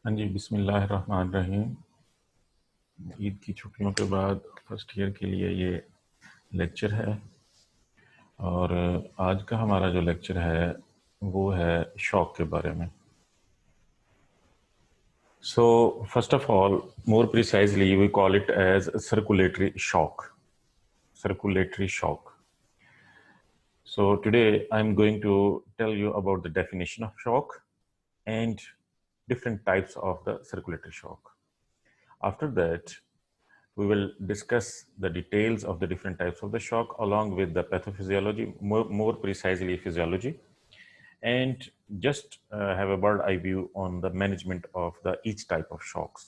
हाँ जी, बिस्मिल्लाहिर्रहमानिर्रहीम। ईद की छुट्टियों के बाद फर्स्ट ईयर के लिए ये लेक्चर है और आज का हमारा जो लेक्चर है वो है शॉक के बारे में। So first of all, more precisely we call it as circulatory shock. Circulatory shock. So today I'm going to tell you about the definition of shock and different types of the circulatory shock. After that, we will discuss the details of the different types of the shock along with the pathophysiology, more precisely physiology, and just have a bird eye view on the management of each type of shocks.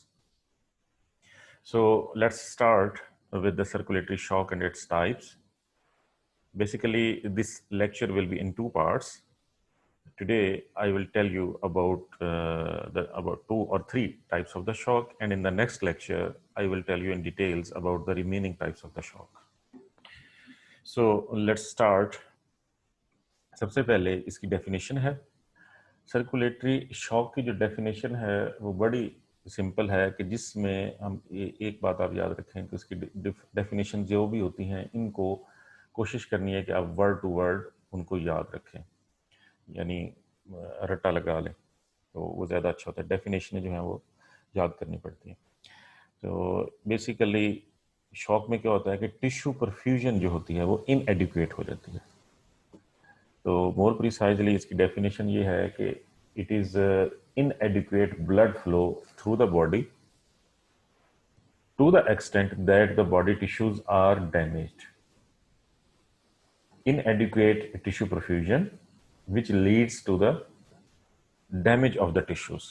So let's start with the circulatory shock and its types. Basically, this lecture will be in two parts. Today, I will tell you about two or three types of the shock, and in the next lecture, I will tell you in details about the remaining types of the shock. So let's start. सबसे पहले इसकी definition है। Circulatory shock की जो definition है वो बड़ी simple है कि जिसमें हम एक बात आप याद रखें कि उसकी डेफिनेशन जो भी होती हैं इनको कोशिश करनी है कि आप वर्ड टू वर्ड उनको याद रखें, यानी रट्टा लगा लें, तो वो ज़्यादा अच्छा होता है। डेफिनेशन जो है वो याद करनी पड़ती है। तो बेसिकली शॉक में क्या होता है कि टिश्यू परफ्यूजन जो होती है वो इनएडिक्वेट हो जाती है। तो मोर प्रिसाइजली इसकी डेफिनेशन ये है कि it is inadequate blood flow through the body to the extent that the body tissues are damaged. Inadequate tissue perfusion which leads to the damage of the tissues.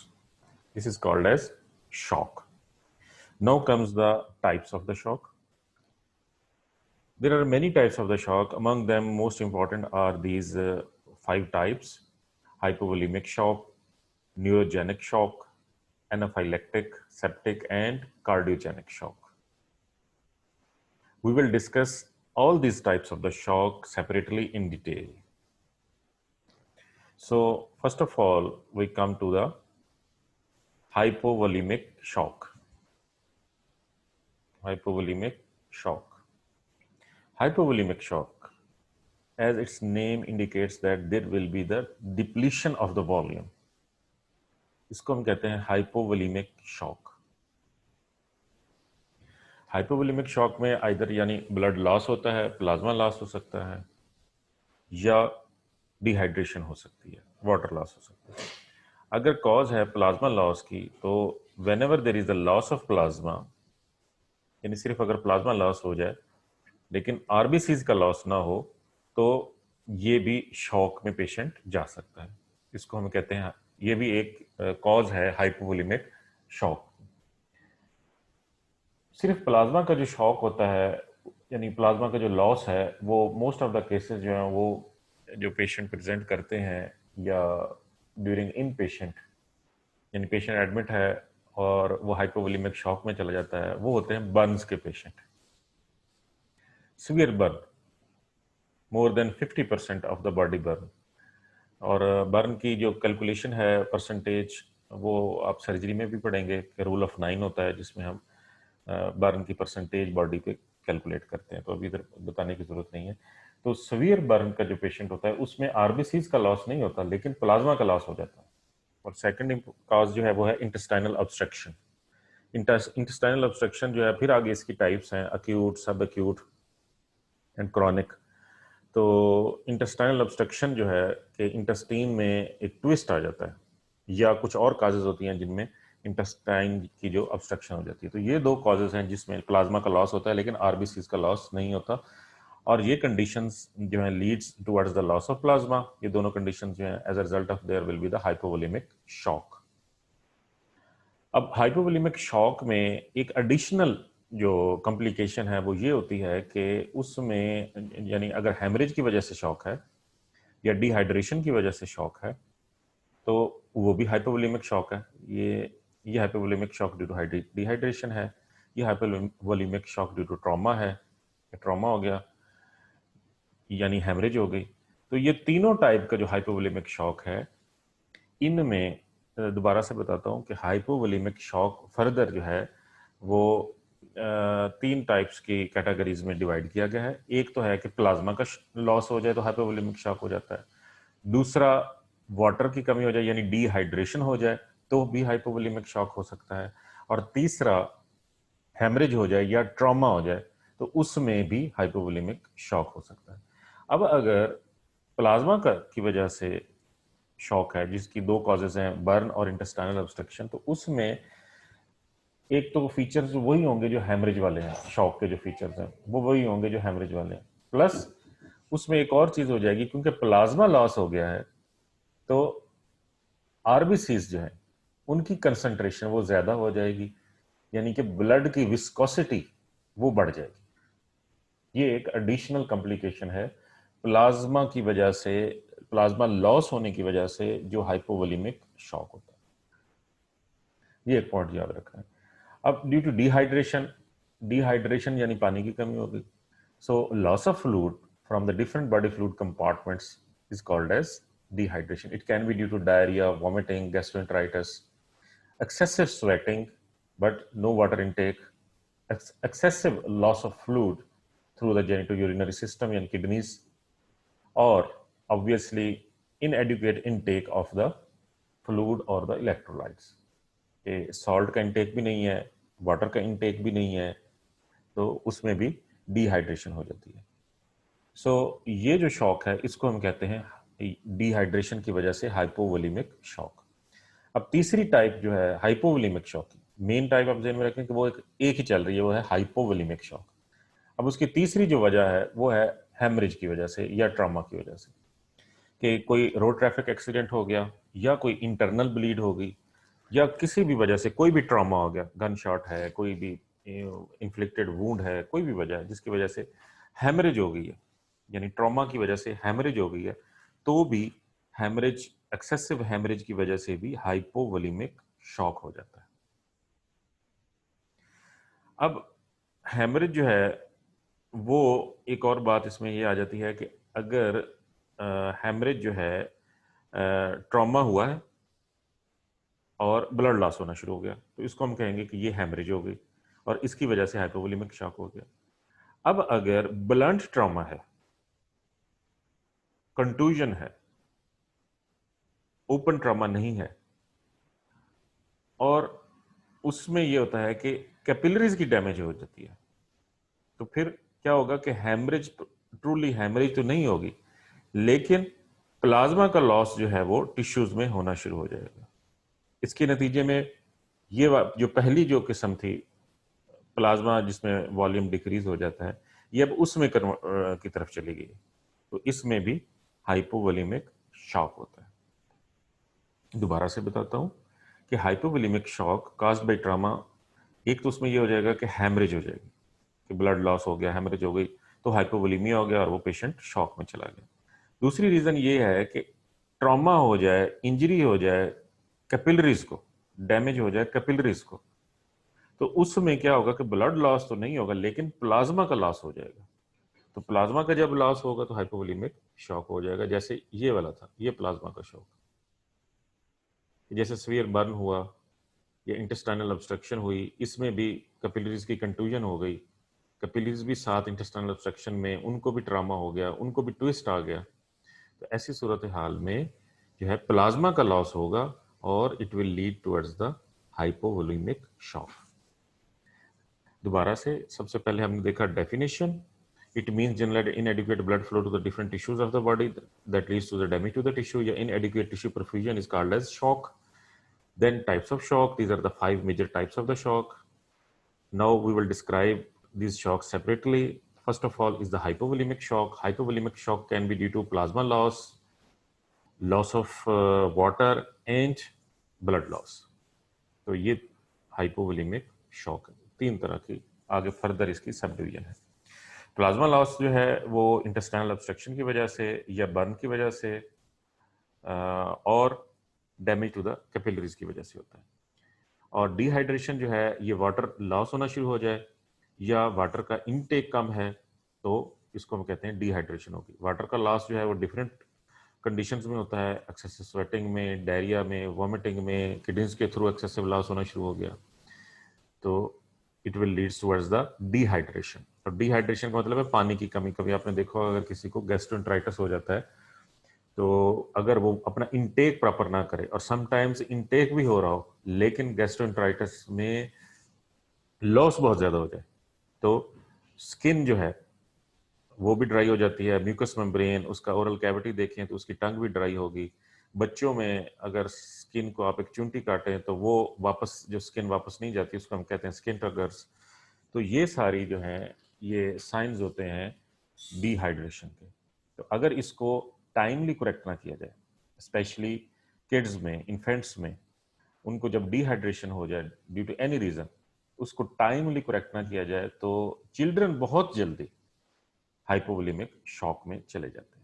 This is called as shock. Now comes the types of the shock. There are many types of the shock. Among them, most important are these five types: hypovolemic shock, neurogenic shock, anaphylactic, septic, and cardiogenic shock. We will discuss all these types of the shock separately in detail. So, first of all, we come to the hypovolemic shock. Hypovolemic shock. Hypovolemic shock, as its name indicates that there will be the depletion of the volume. इसको हम कहते हैं hypovolemic shock. Hypovolemic shock में either यानी blood loss होता है, plasma loss हो सकता है, या डिहाइड्रेशन हो सकती है, वाटर लॉस हो सकता है। अगर कॉज है प्लाज्मा लॉस की, तो whenever there is the loss of plasma, यानी सिर्फ अगर प्लाज्मा लॉस हो जाए लेकिन आरबीसीज का लॉस ना हो, तो ये भी शॉक में पेशेंट जा सकता है। इसको हम कहते हैं, ये भी एक कॉज है हाइपोवोलेमिक शॉक। सिर्फ प्लाज्मा का जो शॉक होता है, यानी प्लाज्मा का जो लॉस है, वो मोस्ट ऑफ द केसेस जो हैं वो जो पेशेंट प्रेजेंट करते हैं या ड्यूरिंग इन पेशेंट, यानी पेशेंट एडमिट है और वो हाइपोवोलेमिक शॉक में चला जाता है, वो होते हैं बर्न्स के patient. Severe burn, more than 50% of the body burn. और बर्न की जो कैलकुलेशन है परसेंटेज, वो आप सर्जरी में भी पढ़ेंगे कि रूल ऑफ 9 होता है, जिसमें हम बर्न की परसेंटेज बॉडी पे कैलकुलेट करते हैं, तो अभी इधर बताने की जरूरत नहीं है। तो सवियर बर्न का जो पेशेंट होता है उसमें आरबीसीज का लॉस नहीं होता लेकिन प्लाज्मा का लॉस हो जाता है। और सेकंड कॉज जो है वो है इंटेस्टाइनल ऑब्स्ट्रक्शन। इंटेस्टाइनल ऑब्स्ट्रक्शन जो है, फिर आगे इसकी टाइप्स हैं, अक्यूट, सब अक्यूट एंड क्रॉनिक। तो इंटेस्टाइनल ऑब्स्ट्रक्शन जो है कि इंटेस्टाइन में एक ट्विस्ट आ जाता है, या कुछ और काजेज होती हैं जिनमें इंटेस्टाइन की जो ऑब्स्ट्रक्शन हो जाती है। तो ये दो कॉजेज हैं जिसमें प्लाज्मा का लॉस होता है लेकिन आरबीसीज का लॉस नहीं होता, और ये कंडीशंस जो है leads towards the loss of plasma. ये दोनों कंडीशंस जो है as a result of there will be the hypovolemic shock. अब हाइपोवोलेमिक शॉक में एक एडिशनल जो कॉम्प्लिकेशन है वो ये होती है कि उसमें, यानी अगर हेमरेज की वजह से शॉक है या डिहाइड्रेशन की वजह से शॉक है, तो वो भी हाइपोवोलेमिक शॉक है। ये hypovolemic shock due to dehydration है, ये hypovolemic shock due to trauma है, ट्रॉमा हो गया यानी हेमरेज हो गई। तो ये तीनों टाइप का जो हाइपोवोलेमिक शॉक है, इनमें दोबारा से बताता हूँ कि हाइपोवोलेमिक शॉक फर्दर जो है वो तीन टाइप्स की कैटेगरीज में डिवाइड किया गया है। एक तो है कि प्लाज्मा का लॉस हो जाए तो हाइपोवोलेमिक शॉक हो जाता है। दूसरा, वाटर की कमी हो जाए यानी डिहाइड्रेशन हो जाए तो भी हाइपोवोलेमिक शॉक हो सकता है। और तीसरा, हेमरेज हो जाए या ट्रॉमा हो जाए तो उसमें भी हाइपोवोलेमिक शॉक हो सकता है। अब अगर प्लाज्मा का की वजह से शॉक है जिसकी दो कॉजेज हैं, बर्न और इंटेस्टाइनल ऑब्स्ट्रक्शन, तो उसमें एक तो फीचर्स वही होंगे जो हेमरेज वाले हैं, शॉक के जो फीचर्स हैं वो वही होंगे जो हेमरेज वाले हैं, प्लस उसमें एक और चीज हो जाएगी, क्योंकि प्लाज्मा लॉस हो गया है तो आरबीसीज जो है उनकी कंसंट्रेशन वो ज्यादा हो जाएगी, यानी कि ब्लड की विस्कोसिटी वो बढ़ जाएगी। ये एक एडिशनल कॉम्प्लिकेशन है प्लाज्मा की वजह से, प्लाज्मा लॉस होने की वजह से जो हाइपोवोलेमिक शॉक होता है। ये एक पॉइंट याद रखना है। अब ड्यू टू डिहाइड्रेशन, डिहाइड्रेशन यानी पानी की कमी हो गई, so loss of fluid from the different body fluid compartments is called as dehydration. It can be due to diarrhea, vomiting, gastroenteritis, excessive sweating but no water intake, excessive loss of fluid through the genitourinary system and kidneys, or obviously inadequate intake of the fluid or the electrolytes. Salt का intake भी नहीं है, water का intake भी नहीं है, तो उसमें भी डिहाइड्रेशन हो जाती है। ये जो शॉक है इसको हम कहते हैं डिहाइड्रेशन की वजह से हाइपोवोलेमिक शॉक। अब तीसरी टाइप जो है हाइपोवोलेमिक शॉक की, मेन टाइप आप ध्यान में रखें कि वो एक ही चल रही है, वो है हाइपोवोलेमिक शॉक। अब उसकी तीसरी जो वजह है वो है हेमरेज की वजह से या ट्रॉमा की वजह से, कि कोई रोड ट्रैफिक एक्सीडेंट हो गया या कोई इंटरनल ब्लीड हो गई या किसी भी वजह से कोई भी ट्रॉमा हो गया, गन शॉट है, कोई भी इन्फ्लिक्टेड वूंड है, कोई भी वजह है जिसकी वजह से हेमरेज हो गई है, यानी ट्रॉमा की वजह से हेमरेज हो गई है, तो भी हेमरेज, एक्सेसिव हेमरेज की वजह से भी हाइपोवोलेमिक शॉक हो जाता है। अब हेमरेज जो है वो एक और बात इसमें ये आ जाती है कि अगर हेमरेज जो है ट्रॉमा हुआ है और ब्लड लॉस होना शुरू हो गया तो इसको हम कहेंगे कि ये हेमरेज हो गई और इसकी वजह से हाइपोवोलेमिक शॉक हो गया। अब अगर ब्लंट ट्रॉमा है, कंटूजन है, ओपन ट्रॉमा नहीं है और उसमें यह होता है कि कैपिलरीज की डैमेज हो जाती है, तो फिर क्या होगा कि हेमरेज, ट्रूली हेमरेज तो नहीं होगी लेकिन प्लाज्मा का लॉस जो है वो टिश्यूज में होना शुरू हो जाएगा। इसके नतीजे में ये जो पहली जो किस्म थी प्लाज्मा जिसमें वॉल्यूम डिक्रीज हो जाता है, ये अब उसमें की तरफ चली गई, तो इसमें भी हाइपोवोलेमिक शॉक होता है। दोबारा से बताता हूं कि hypovolemic shock caused by trauma, एक तो उसमें ये हो जाएगा कि हेमरेज हो जाएगी, कि ब्लड लॉस हो गया, हेमरेज हो गई तो हाइपोवोलेमिया हो गया और वो पेशेंट शॉक में चला गया। दूसरी रीजन ये है कि ट्रॉमा हो जाए, इंजरी हो जाए, कैपिलरीज को डैमेज हो जाए, कैपिलरीज को, तो उसमें क्या होगा कि ब्लड लॉस तो नहीं होगा लेकिन प्लाज्मा का लॉस हो जाएगा। तो प्लाज्मा का जब लॉस होगा तो हाइपोवोलेमिक शॉक हो जाएगा, जैसे ये वाला था, ये प्लाज्मा का शॉक, जैसे सीवियर बर्न हुआ या इंटेस्टाइनल ऑब्स्ट्रक्शन हुई, इसमें भी कैपिलरीज की कंटूजन हो गई, कैपिलरीज भी साथ इंटेस्टाइनल ऑब्स्ट्रक्शन में, उनको भी ट्रामा हो गया, उनको भी ट्विस्ट आ गया, तो ऐसी सूरत हाल में जो है प्लाज्मा का लॉस होगा और it will lead towards the hypovolemic shock. दोबारा से सबसे पहले हमने देखा definition, it means general inadequate blood flow to the different tissues of the body that leads to the damage to the tissue. या inadequate tissue perfusion is called as shock. Then types of shock, these are the 5 major types of the shock. Now we will describe these shocks separately. First of all is the hypovolemic shock. Hypovolemic shock can be due to plasma loss, loss of water and blood loss. तो ये hypovolemic shock है, तीन तरह की, आगे further इसकी sub division है। Plasma loss जो है वो इंटेस्टाइनल ऑब्स्ट्रक्शन की वजह से या बर्न की वजह से और डैमेज टू द कैपिलरीज की वजह से होता है। और डिहाइड्रेशन जो है ये वाटर लॉस होना शुरू हो जाए या वाटर का इनटेक कम है तो इसको हम कहते हैं डिहाइड्रेशन होगी। वाटर का लॉस जो है वो डिफरेंट कंडीशंस में होता है, एक्सेसिव स्वेटिंग में, डायरिया में, वॉमिटिंग में, किडनीज के थ्रू एक्सेसिव लॉस होना शुरू हो गया, तो it will leads towards the dehydration. और डिहाइड्रेशन का मतलब है पानी की कमी। कभी आपने देखा होगा अगर किसी को गैस्ट्रोएंटेराइटिस हो जाता है, तो अगर वो अपना इंटेक प्रॉपर ना करे, और समटाइम्स इंटेक भी हो रहा हो लेकिन गैस्ट्रोएंटेराइटिस में लॉस बहुत ज्यादा हो जाए, तो स्किन जो है वो भी ड्राई हो जाती है, म्यूकस मेम्ब्रेन, उसका ओरल कैविटी देखें तो उसकी टंग भी ड्राई होगी। बच्चों में अगर स्किन को आप एक चुंटी काटें तो वो वापस, जो स्किन वापस नहीं जाती, उसको हम कहते हैं स्किन ट्रिगर्स। तो ये सारी जो हैं ये साइंस होते हैं डिहाइड्रेशन के। तो अगर इसको टाइमली करेक्ट ना किया जाए, स्पेशली किड्स में, इन्फेंट्स में, उनको जब डिहाइड्रेशन हो जाए ड्यू टू एनी रीजन, उसको टाइमली करेक्ट ना किया जाए, तो चिल्ड्रन बहुत जल्दी हाइपोवोलेमिक शॉक में चले जाते हैं।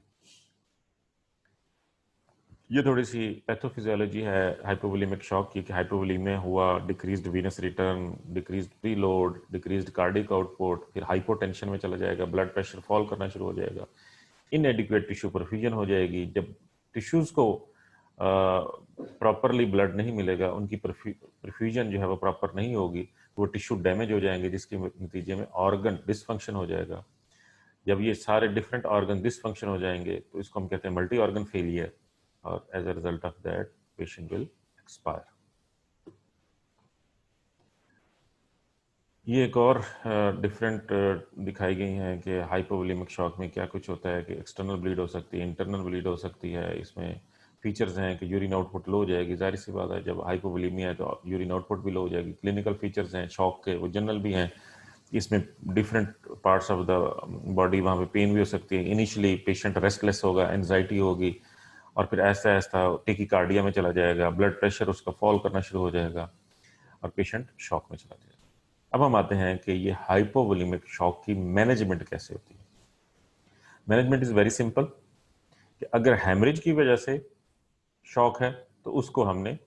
ये थोड़ी सी पैथोफिजियोलॉजी है हाइपोवोलेमिक शॉक की, कि हाइपोवोलेमिया हुआ, decreased venous return, decreased preload, decreased cardiac output, फिर हाइपोटेंशन में चला जाएगा, ब्लड प्रेशर फॉल करना शुरू हो जाएगा, इनएडिक्वेट टिश्यू परफ्यूजन हो जाएगी। जब टिश्यूज को प्रॉपरली ब्लड नहीं मिलेगा, उनकी परफ्यूजन जो है वो प्रॉपर नहीं होगी, तो वो टिश्यू डैमेज हो जाएंगे, जिसके नतीजे में ऑर्गन डिसफंक्शन हो जाएगा। जब ये सारे डिफरेंट ऑर्गन डिसफंक्शन हो जाएंगे तो इसको हम कहते हैं मल्टी ऑर्गन फेलियर, और as a result of that patient will expire. ये एक और डिफरेंट दिखाई गई हैं कि हाइपोवोलेमिक शॉक में क्या कुछ होता है, कि एक्सटर्नल ब्लीड हो सकती है, इंटरनल ब्लीड हो सकती है। इसमें फीचर्स हैं कि यूरिन आउटपुट लो हो जाएगी, जाहिर सी बात है जब हाइपोवोलेमिया है तो यूरिन आउटपुट भी लो हो जाएगी। क्लिनिकल फीचर्स हैं शॉक के, वो जनरल भी हैं। इसमें different parts of the body, वहाँ पे पेन भी हो सकती है। इनिशियली पेशेंट रेस्टलेस होगा, एंजाइटी होगी, और फिर ऐसा ऐसा टेकिकार्डिया में चला जाएगा, ब्लड प्रेशर उसका फॉल करना शुरू हो जाएगा, और पेशेंट शॉक में चला जाएगा। अब हम आते हैं कि ये हाइपोवोलेमिक शॉक की मैनेजमेंट कैसे होती है। मैनेजमेंट इज वेरी सिंपल, कि अगर हैमरेज की वजह से शॉक है तो उसको हमने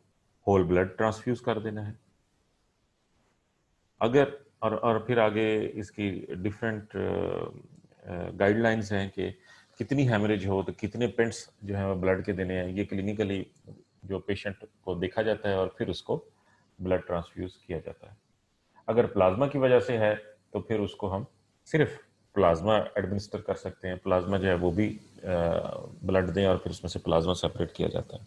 होल ब्लड ट्रांसफ्यूज कर देना है। अगर और फिर आगे इसकी डिफरेंट गाइडलाइंस हैं कि कितनी हैमरेज हो तो कितने पेंट्स जो है ब्लड के देने हैं। ये क्लिनिकली जो पेशेंट को देखा जाता है और फिर उसको ब्लड ट्रांसफ्यूज किया जाता है। अगर प्लाज्मा की वजह से है तो फिर उसको हम सिर्फ प्लाज्मा एडमिनिस्टर कर सकते हैं। प्लाज्मा जो है वो भी ब्लड दें और फिर उसमें से प्लाज्मा सेपरेट किया जाता है।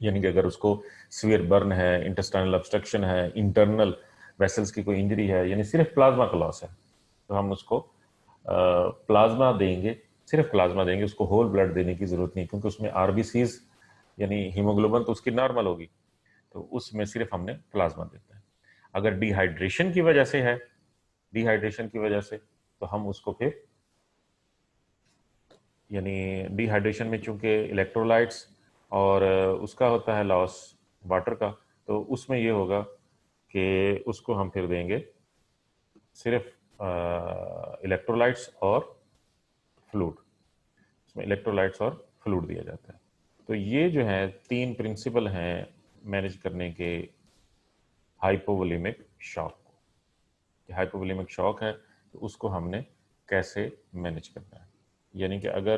यानी कि अगर उसको सीवियर बर्न है, इंटेस्टाइनल ऑब्स्ट्रक्शन है, इंटरनल वेसल्स की कोई इंजरी है, यानी सिर्फ प्लाज्मा का लॉस है, तो हम उसको प्लाज्मा देंगे, सिर्फ प्लाज्मा देंगे। उसको होल ब्लड देने की जरूरत नहीं, क्योंकि उसमें आरबीसीज यानी हीमोग्लोबिन तो उसकी नॉर्मल होगी, तो उसमें सिर्फ हमने प्लाज्मा देता है। अगर डिहाइड्रेशन की वजह से है, डिहाइड्रेशन की वजह से, तो हम उसको फिर, यानी डिहाइड्रेशन में चूंकि इलेक्ट्रोलाइट्स और उसका होता है लॉस वाटर का, तो उसमें ये होगा कि उसको हम फिर देंगे सिर्फ इलेक्ट्रोलाइट्स और फ्लूइड। उसमें इलेक्ट्रोलाइट्स और फ्लूइड दिया जाता है। तो ये जो है तीन प्रिंसिपल हैं मैनेज करने के हाइपोवोलेमिक शॉक को। कि हाइपोवोलेमिक शॉक है तो उसको हमने कैसे मैनेज करना है। यानी कि अगर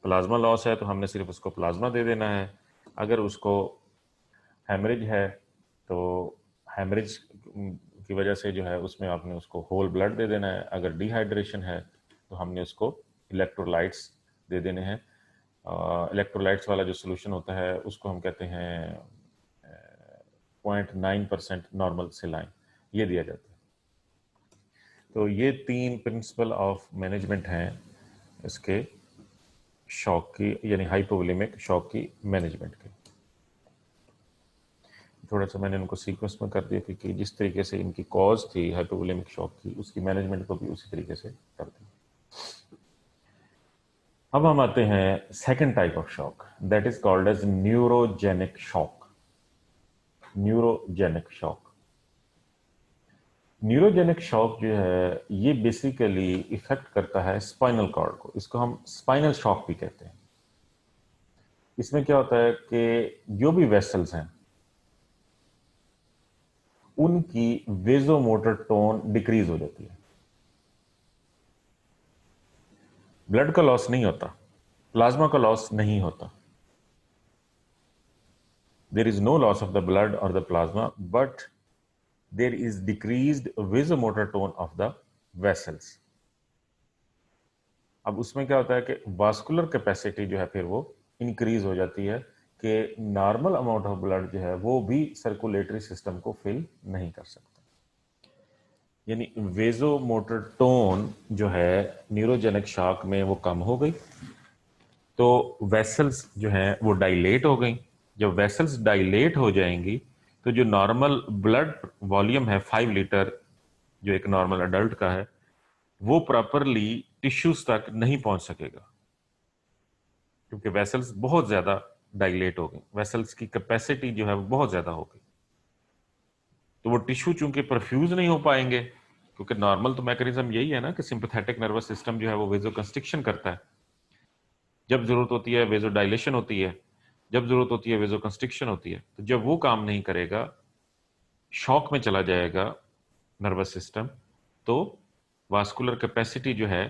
प्लाज्मा लॉस है तो हमने सिर्फ उसको प्लाज्मा दे देना है। अगर उसको हैमरेज है तो हैमरेज की वजह से जो है उसमें आपने उसको होल ब्लड दे देना है। अगर डिहाइड्रेशन है तो हमने उसको इलेक्ट्रोलाइट्स दे देने हैं। इलेक्ट्रोलाइट्स वाला जो सोल्यूशन होता है उसको हम कहते हैं 0.9% नॉर्मल सेलाइन, ये दिया जाता है। तो ये तीन प्रिंसिपल ऑफ मैनेजमेंट हैं इसके शॉक की, यानी हाइपोवोलेमिक शॉक की मैनेजमेंट के। थोड़ा सा मैंने उनको सीक्वेंस में कर दिया क्योंकि जिस तरीके से इनकी कॉज थी हाइपोवोलेमिक शॉक की, उसकी मैनेजमेंट को भी उसी तरीके से कर दिया। अब हम आते हैं second type of shock, that is called as neurogenic shock. Neurogenic shock, neurogenic shock जो है ये बेसिकली इफेक्ट करता है स्पाइनल कॉर्ड को। इसको हम स्पाइनल शॉक भी कहते हैं। इसमें क्या होता है कि जो भी वेसल्स हैं उनकी वेजोमोटर टोन डिक्रीज हो जाती है। ब्लड का लॉस नहीं होता, प्लाज्मा का लॉस नहीं होता, there is no loss of the blood or the plasma, but there is decreased vasomotor tone of the vessels. अब उसमें क्या होता है कि वास्कुलर कैपेसिटी जो है फिर वो इंक्रीज हो जाती है कि नॉर्मल अमाउंट ऑफ ब्लड जो है वो भी सर्कुलेटरी सिस्टम को फिल नहीं कर सकता, यानी वेजोमोटर टोन जो है न्यूरोजेनिक शॉक में वो कम हो गई, तो वेसल्स जो हैं वो डायलेट हो गई। जब वेसल्स डायलेट हो जाएंगी तो जो नॉर्मल ब्लड वॉल्यूम है 5 लीटर जो एक नॉर्मल अडल्ट का है, वो प्रॉपरली टिश्यूज तक नहीं पहुंच सकेगा, क्योंकि वेसल्स बहुत ज्यादा डायलेट हो गई, वेसल्स की कैपेसिटी जो है वो बहुत ज्यादा हो गई। तो वो टिश्यू चूंकि परफ्यूज नहीं हो पाएंगे, क्योंकि नॉर्मल तो मैकेनिज्म यही है ना कि सिंपैथेटिक नर्वस सिस्टम जो है वो वेजो कंस्ट्रिक्शन करता है, जब जरूरत होती है वेजो डायलेशन होती है, जब जरूरत होती है वेजो कंस्ट्रिक्शन होती है। तो जब वो काम नहीं करेगा, शॉक में चला जाएगा नर्वस सिस्टम, तो वास्कुलर कैपेसिटी जो है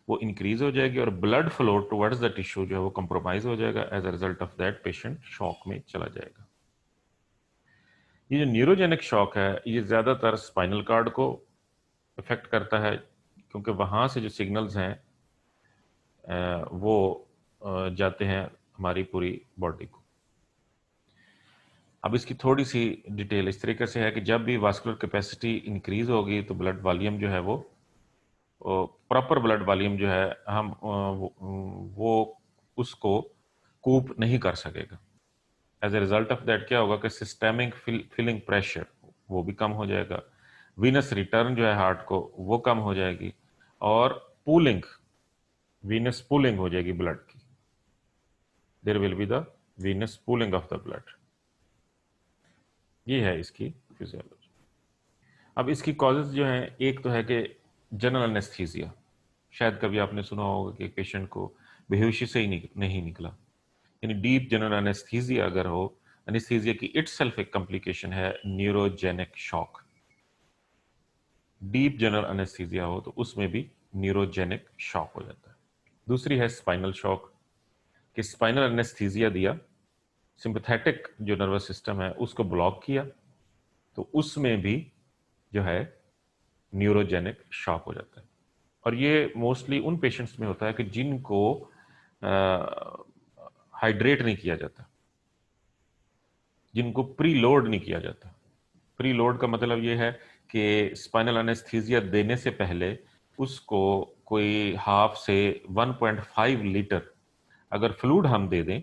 वो इंक्रीज हो जाएगी और blood flow towards the tissue जो है वो कंप्रोमाइज हो जाएगा। As a result of that patient shock में चला जाएगा। ये जो न्यूरोजेनिक शॉक है ये ज्यादातर स्पाइनल कार्ड को इफेक्ट करता है, क्योंकि वहां से जो सिग्नल्स हैं वो जाते हैं हमारी पूरी बॉडी को। अब इसकी थोड़ी सी डिटेल इस तरीके से है कि जब भी वास्कुलर कैपेसिटी इंक्रीज होगी तो ब्लड वॉल्यूम जो है वो प्रॉपर ब्लड वॉल्यूम जो है हम वो उसको कूप नहीं कर सकेगा। As a result of that क्या होगा कि सिस्टेमिक फिलिंग प्रेशर वो भी कम हो जाएगा, वीनस रिटर्न जो है हार्ट को वो कम हो जाएगी, और पूलिंग, वीनस पूलिंग हो जाएगी ब्लड की। There will be the venous pooling of the blood. ये है इसकी फिजियोलॉजी। अब इसकी कॉजेज जो हैं, एक तो है कि जनरल एनेस्थीसिया। शायद कभी आपने सुना होगा कि पेशेंट को बेहोशी से ही नहीं निकला, यानी डीप जनरल एनेस्थीसिया अगर हो, एनेस्थीसिया की इटसेल्फ एक कॉम्प्लिकेशन है neurogenic shock. Deep general anaesthesia हो तो उसमें भी न्यूरोजेनिक शॉक हो जाता है। दूसरी है स्पाइनल शॉक, कि स्पाइनल एनेस्थीसिया दिया, सिंपैथेटिक जो नर्वस सिस्टम है उसको ब्लॉक किया, तो उसमें भी जो है न्यूरोजेनिक शॉक हो जाता है। और ये मोस्टली उन पेशेंट्स में होता है कि जिनको हाइड्रेट नहीं किया जाता, जिनको प्री लोड नहीं किया जाता। प्री लोड का मतलब ये है कि स्पाइनल एनेस्थीसिया देने से पहले उसको कोई हाफ से 1.5 लीटर अगर फ्लूइड हम दे दें,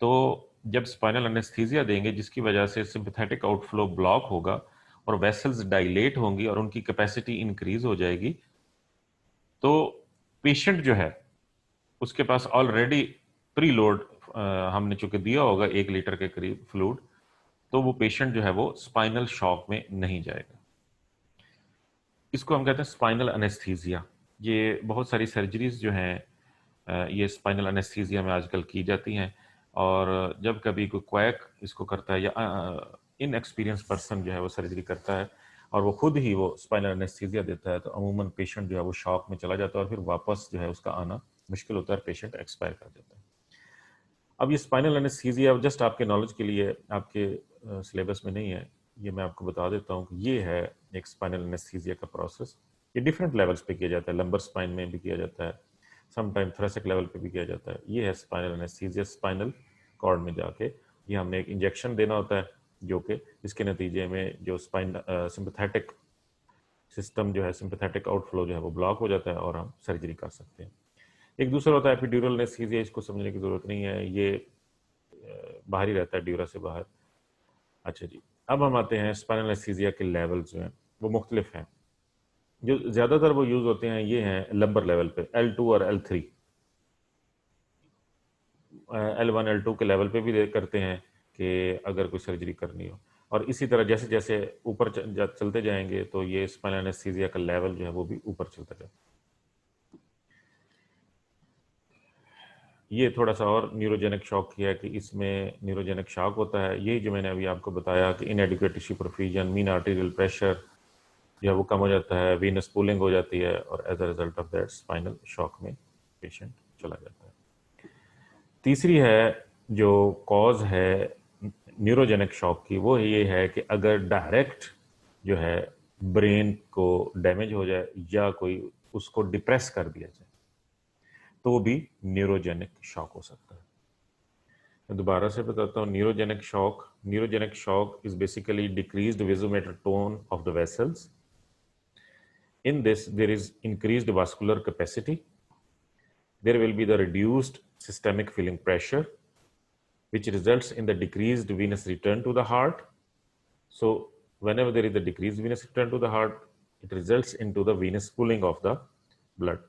तो जब स्पाइनल एनेस्थीसिया देंगे जिसकी वजह से सिंपैथेटिक आउटफ्लो ब्लॉक होगा और वेसल्स डायलेट होंगी और उनकी कैपेसिटी इंक्रीज हो जाएगी, तो पेशेंट जो है उसके पास ऑलरेडी प्री लोड हमने चूंकि दिया होगा 1 लीटर के करीब फ्लूइड, तो वो पेशेंट जो है वो स्पाइनल शॉक में नहीं जाएगा। इसको हम कहते हैं स्पाइनल एनेस्थीसिया। ये बहुत सारी सर्जरीज जो हैं ये स्पाइनल एनेस्थीसिया में आजकल की जाती हैं, और जब कभी कोई क्वैक इसको करता है या इनएक्सपीरियंस पर्सन जो है वो सर्जरी करता है और वो खुद ही वो स्पाइनल एनेस्थीसिया देता है, तो अमूमन पेशेंट जो है वो शॉक में चला जाता है और फिर वापस जो है उसका आना मुश्किल होता है, पेशेंट एक्सपायर कर देता है। अब ये स्पाइनल एनेस्थीसिया जस्ट आपके नॉलेज के लिए, आपके सिलेबस में नहीं है, ये मैं आपको बता देता हूँ कि ये है एक स्पाइनल एनेस्थीसिया का प्रोसेस। ये डिफरेंट लेवल्स पे किया जाता है, लंबर स्पाइन में भी किया जाता है, समटाइम थोरेसिक लेवल पे भी किया जाता है। ये है स्पाइनल एनेस्थीसिया, स्पाइनल कॉर्ड में जाके ये हमने एक इंजेक्शन देना होता है, जो कि इसके नतीजे में जो स्पाइन सिंपैथेटिक सिस्टम जो है, सिंपैथेटिक आउटफ्लो जो है वो ब्लॉक हो जाता है और हम सर्जरी कर सकते हैं। एक दूसरा होता है एपिड्यूरल एनेस्थीसिया, इसको समझने की जरूरत नहीं है, ये बाहर ही रहता है, ड्यूरा से बाहर। अच्छा जी, अब हम आते हैं स्पाइनल एनेस्थीसिया के लेवल्स जो हैं वो मुख्तलिफ हैं। जो ज़्यादातर वो यूज़ होते हैं ये हैं लंबर लेवल पे, L2 और L3। L1 L2 के लेवल पे भी करते हैं कि अगर कोई सर्जरी करनी हो, और इसी तरह जैसे जैसे ऊपर चलते जाएंगे तो ये स्पाइनल एनेस्थीसिया का लेवल जो है वो भी ऊपर चलता जाएगा। ये थोड़ा सा और न्यूरोजेनिक शॉक किया है कि इसमें न्यूरोजेनिक शॉक होता है, यही जो मैंने अभी आपको बताया कि इनएडिक्वेट tissue perfusion, mean arterial pressure जो है वो कम हो जाता है, वीनस पूलिंग हो जाती है, और as a result of that spinal shock में पेशेंट चला जाता है। तीसरी है जो कॉज है न्यूरोजेनिक शॉक की, वो ये है कि अगर डायरेक्ट जो है ब्रेन को डैमेज हो जाए या कोई उसको डिप्रेस कर दिया जाए तो वो भी न्यूरोजेनिक शॉक हो सकता है। मैं दोबारा से बताता हूँ, neurogenic shock is basically decreased vasomotor tone of the vessels. In this, there is increased vascular capacity. There will be the reduced systemic filling pressure, which results in the decreased venous return to the heart. So whenever there is a decreased venous return to the heart, it results into the venous pooling of the blood.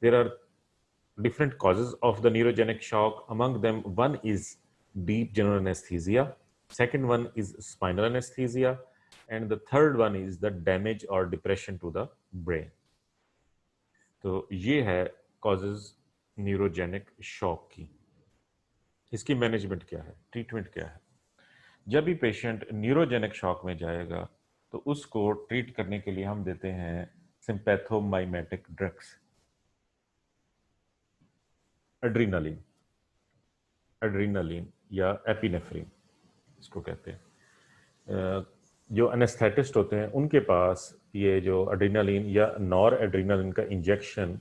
There are different causes of the neurogenic shock. Among them, one is deep general anesthesia. Second one is spinal anesthesia. And the third one is the damage or depression to the brain. तो ये है causes neurogenic shock की। इसकी management क्या है, treatment क्या है? जब भी पेशेंट न्यूरोजेनिक शॉक में जाएगा तो उसको ट्रीट करने के लिए हम देते हैं सिंपैथोमाइमेटिक ड्रग्स, एड्रीनालीन या एपिनेफ्रीन इसको कहते हैं। जो एनेस्थेटिस्ट होते हैं उनके पास ये जो एड्रीनालीन या नॉर एड्रीनालीन का इंजेक्शन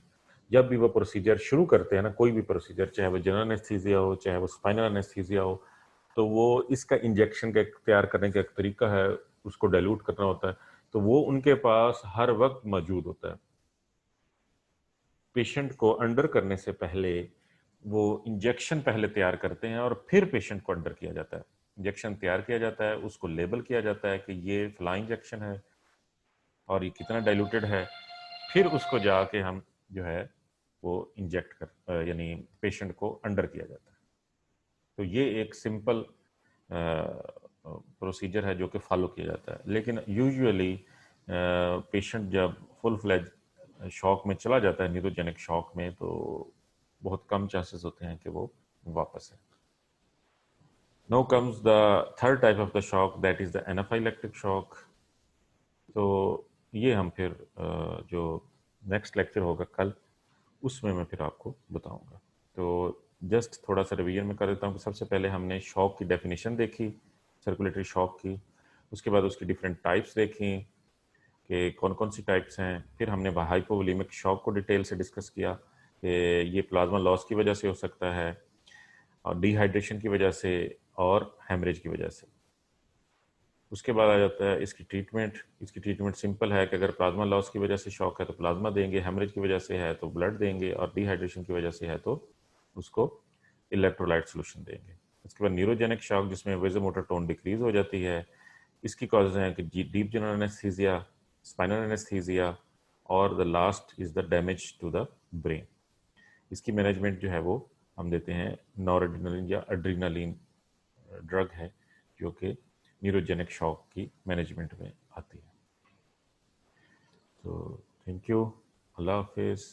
जब भी वो प्रोसीजर शुरू करते हैं ना, कोई भी प्रोसीजर, चाहे वो जनरल एनेस्थीसिया हो चाहे वो स्पाइनल एनेस्थीसिया हो, तो वो इसका इंजेक्शन का तैयार करने का एक तरीका है, उसको डाइल्यूट करना होता है, तो वो उनके पास हर वक्त मौजूद होता है। पेशेंट को अंडर करने से पहले वो इंजेक्शन पहले तैयार करते हैं और फिर पेशेंट को अंडर किया जाता है। इंजेक्शन तैयार किया जाता है, उसको लेबल किया जाता है कि ये फला इंजेक्शन है और ये कितना डाइल्यूटेड है, फिर उसको जाके हम जो है वो इंजेक्ट कर यानी पेशेंट को अंडर किया जाता है। तो ये एक सिंपल प्रोसीजर है जो कि फॉलो किया जाता है। लेकिन यूजुअली पेशेंट जब फुल फ्लेज शॉक में चला जाता है, न्यूरोजेनिक शॉक में, तो बहुत कम चांसेस होते हैं कि वो वापस है। Now comes the third type of the shock, that is the anaphylactic shock. तो ये हम फिर जो नेक्स्ट लेक्चर होगा कल, उसमें मैं फिर आपको बताऊंगा। तो जस्ट थोड़ा सा रिवीजन में कर देता हूँ कि सबसे पहले हमने शॉक की डेफिनेशन देखी, सर्कुलेटरी शॉक की, उसके बाद उसकी डिफरेंट टाइप्स देखी कि कौन कौन सी टाइप्स हैं। फिर हमने हाइपोवोलेमिक शॉक को डिटेल से डिस्कस किया कि ये प्लाज्मा लॉस की वजह से हो सकता है और डिहाइड्रेशन की वजह से और हेमरेज की वजह से। उसके बाद आ जाता है इसकी ट्रीटमेंट। इसकी ट्रीटमेंट सिंपल है कि अगर प्लाज्मा लॉस की वजह से शॉक है तो प्लाज्मा देंगे, हेमरेज की वजह से है तो ब्लड देंगे, और डिहाइड्रेशन की वजह से है तो उसको इलेक्ट्रोलाइट सोल्यूशन देंगे। उसके बाद न्यूरोजेनिक शॉक जिसमें वेजोमोटर टोन डिक्रीज हो जाती है। इसकी कॉजेज हैं कि deep general anaesthesia, spinal anaesthesia, और the last is the damage to the brain. इसकी मैनेजमेंट जो है वो हम देते हैं नॉरएड्रेनालिन या एड्रीनालिन ड्रग है जो कि न्यूरोजेनिक शॉक की मैनेजमेंट में आती है। तो थैंक यू, अल्लाह हाफिज़।